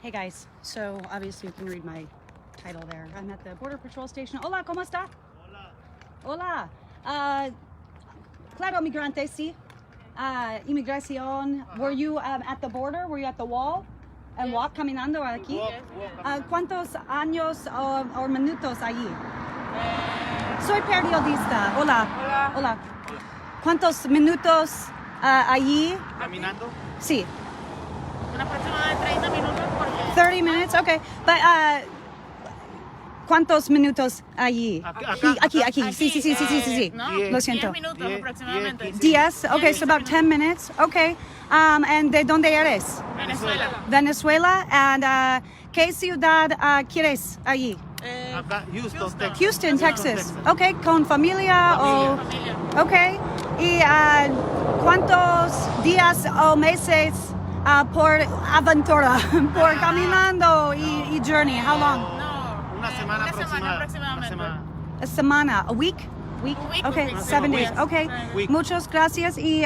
Hey guys, so obviously you can read my title there. I'm at the Border Patrol Station. Hola, ¿cómo está? Hola. Hola. Claro, migrante, sí. Inmigración. Were you at the border? Were you at the wall? And walk caminando aquí? ¿Cuántos años o minutos allí? Soy periodista. Hola. Hola. Hola. ¿Cuántos minutos allí? ¿Caminando? Sí. Una aproximada de 30 minutos porque... 30 minutes, okay. But ¿cuántos minutos allí? Aquí. Sí. No, Lo siento. 10 minutos aproximadamente. 10, okay, so about 10 minutes, okay. And ¿de dónde eres? Venezuela. Venezuela. And ¿qué ciudad quieres allí? Acá, Houston, Texas. Okay, ¿con familia o...? Familia. Okay. ¿Y cuántos días o meses por aventura, por caminando y journey? How long? No, Una semana aproximadamente. Una semana. A semana, a week? Week, Okay, week, 7 days. week. Okay, Week. muchas gracias. Y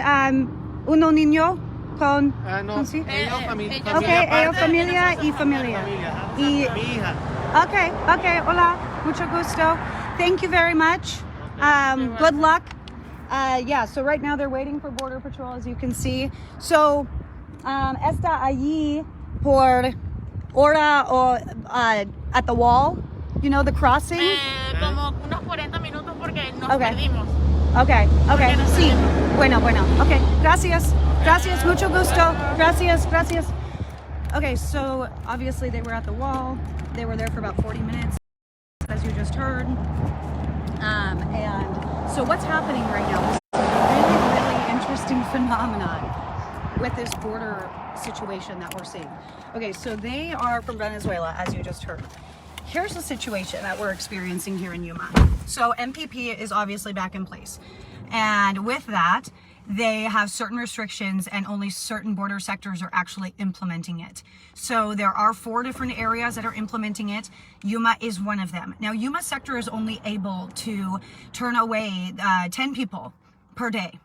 uno niño con... No, ¿con sí? ellos, familia. Okay, ellos aparte. familia y familia. Ajá. Y, Mi hija. okay, hola, mucho gusto. Thank you very much. Good luck. Yeah, so right now they're waiting for Border Patrol, as you can see. So, está allí por hora o at the wall, you know, the crossing? Como unos 40 minutos porque nos Okay. perdimos. Okay, Porque no sí. sabemos. Bueno. Okay, gracias, mucho gusto. Gracias. Okay, so obviously they were at the wall. They were there for about 40 minutes, as you just heard. And so what's happening right now is a really interesting phenomenon with this border situation that we're seeing. Okay, so they are from Venezuela, as you just heard. Here's the situation that we're experiencing here in Yuma. So MPP is obviously back in place. And with that, they have certain restrictions and only certain border sectors are actually implementing it. So there are 4 different areas that are implementing it. Yuma is one of them. Now, Yuma sector is only able to turn away 10 people per day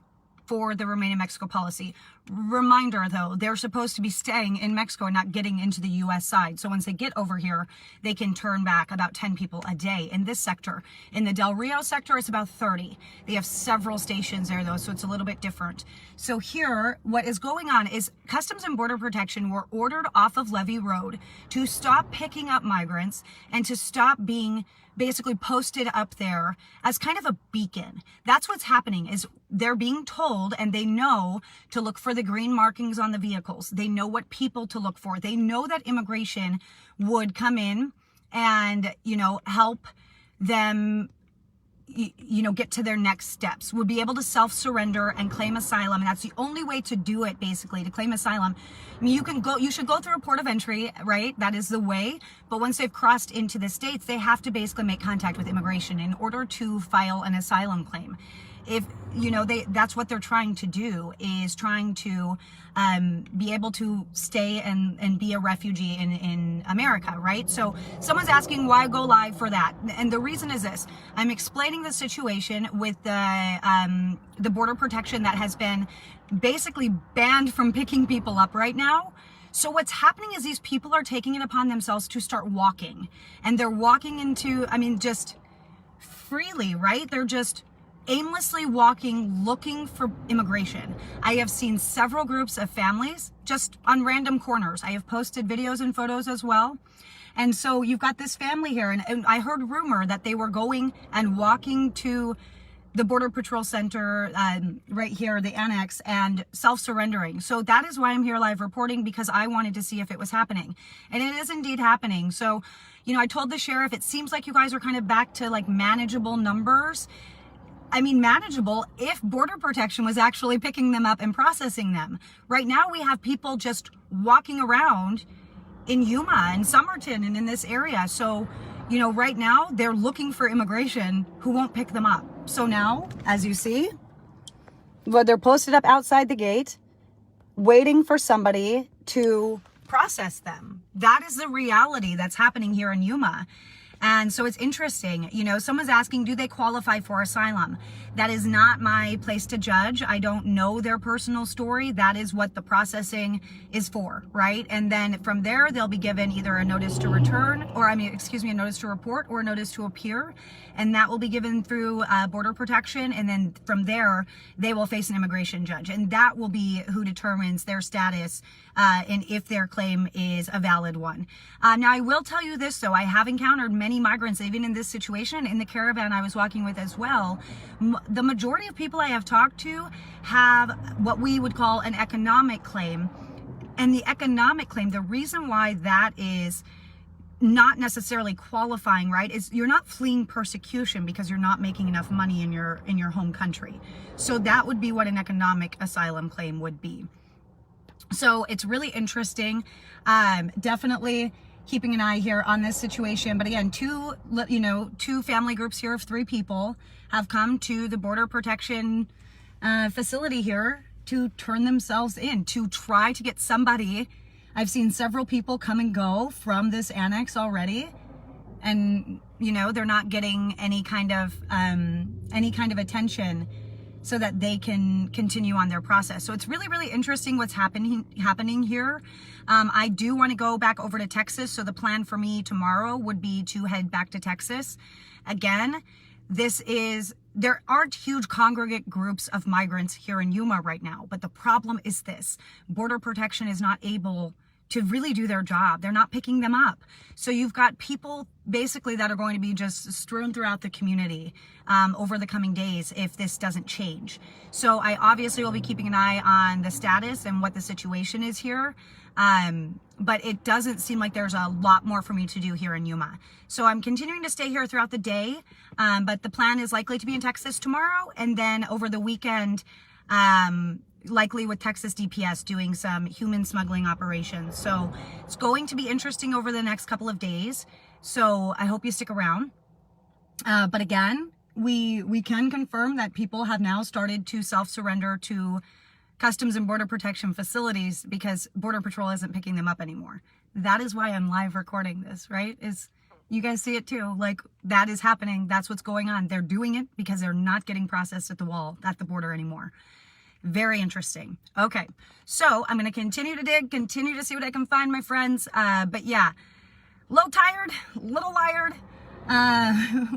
for the Remain in Mexico policy. Reminder though, they're supposed to be staying in Mexico and not getting into the US side. So once they get over here, they can turn back about 10 people a day in this sector. In the Del Rio sector, it's about 30. They have several stations there though, so it's a little bit different. So here, what is going on is Customs and Border Protection were ordered off of Levee Road to stop picking up migrants and to stop being basically posted up there as kind of a beacon. That's what's happening is they're being told and they know to look for the green markings on the vehicles. They know what people to look for. They know that immigration would come in and, help them, get to their next steps, would be able to self-surrender and claim asylum. And that's the only way to do it, basically, to claim asylum. I mean, you should go through a port of entry, right? That is the way. But once they've crossed into the States, they have to basically make contact with immigration in order to file an asylum claim. If, that's what they're trying to do, is trying to be able to stay and be a refugee in America, right? So someone's asking why go live for that. And the reason is this. I'm explaining the situation with the border protection that has been basically banned from picking people up right now. So what's happening is these people are taking it upon themselves to start walking. And they're walking into, just freely, right? They're just aimlessly walking, looking for immigration. I have seen several groups of families just on random corners. I have posted videos and photos as well. And so you've got this family here, and I heard rumor that they were going and walking to the Border Patrol Center right here, the annex, and self-surrendering. So that is why I'm here live reporting, because I wanted to see if it was happening. And it is indeed happening. So, I told the sheriff, it seems like you guys are kind of back to like manageable numbers. Manageable if Border Protection was actually picking them up and processing them. Right now, we have people just walking around in Yuma and Somerton and in this area. So, right now, they're looking for immigration who won't pick them up. So now, as you see, they're posted up outside the gate, waiting for somebody to process them. That is the reality that's happening here in Yuma. And so it's interesting, you know, someone's asking, do they qualify for asylum? That is not my place to judge. I don't know their personal story. That is what the processing is for, right? And then from there, they'll be given either a notice to return, or a notice to report or a notice to appear. And that will be given through border protection. And then from there, they will face an immigration judge. And that will be who determines their status and if their claim is a valid one. Now, I will tell you this, though. I have encountered many migrants, even in this situation, in the caravan I was walking with as well. The majority of people I have talked to have what we would call an economic claim. And the economic claim, the reason why that is not necessarily qualifying, right, is you're not fleeing persecution because you're not making enough money in your home country. So that would be what an economic asylum claim would be. So it's really interesting. Definitely keeping an eye here on this situation. But again, two family groups here of 3 people have come to the border protection facility here to turn themselves in, to try to get somebody. I've seen several people come and go from this annex already, and you know, they're not getting any kind of attention so that they can continue on their process. So it's really, really interesting what's happening here. I do want to go back over to Texas. So the plan for me tomorrow would be to head back to Texas. Again, there aren't huge congregate groups of migrants here in Yuma right now, but the problem is this: border protection is not able to really do their job. They're not picking them up. So you've got people basically that are going to be just strewn throughout the community over the coming days if this doesn't change. So I obviously will be keeping an eye on the status and what the situation is here. But it doesn't seem like there's a lot more for me to do here in Yuma. So I'm continuing to stay here throughout the day. But the plan is likely to be in Texas tomorrow, and then over the weekend, likely with Texas DPS doing some human smuggling operations. So it's going to be interesting over the next couple of days. So I hope you stick around. But again, we can confirm that people have now started to self-surrender to Customs and Border Protection facilities because Border Patrol isn't picking them up anymore. That is why I'm live recording this, right? You guys see it too. Like, that is happening. That's what's going on. They're doing it because they're not getting processed at the border anymore. Very interesting. Okay, so I'm going to continue to dig, continue to see what I can find, my friends. But yeah, a little tired, a little wired.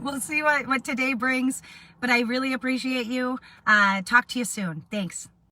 We'll see what today brings. But I really appreciate you. Talk to you soon. Thanks.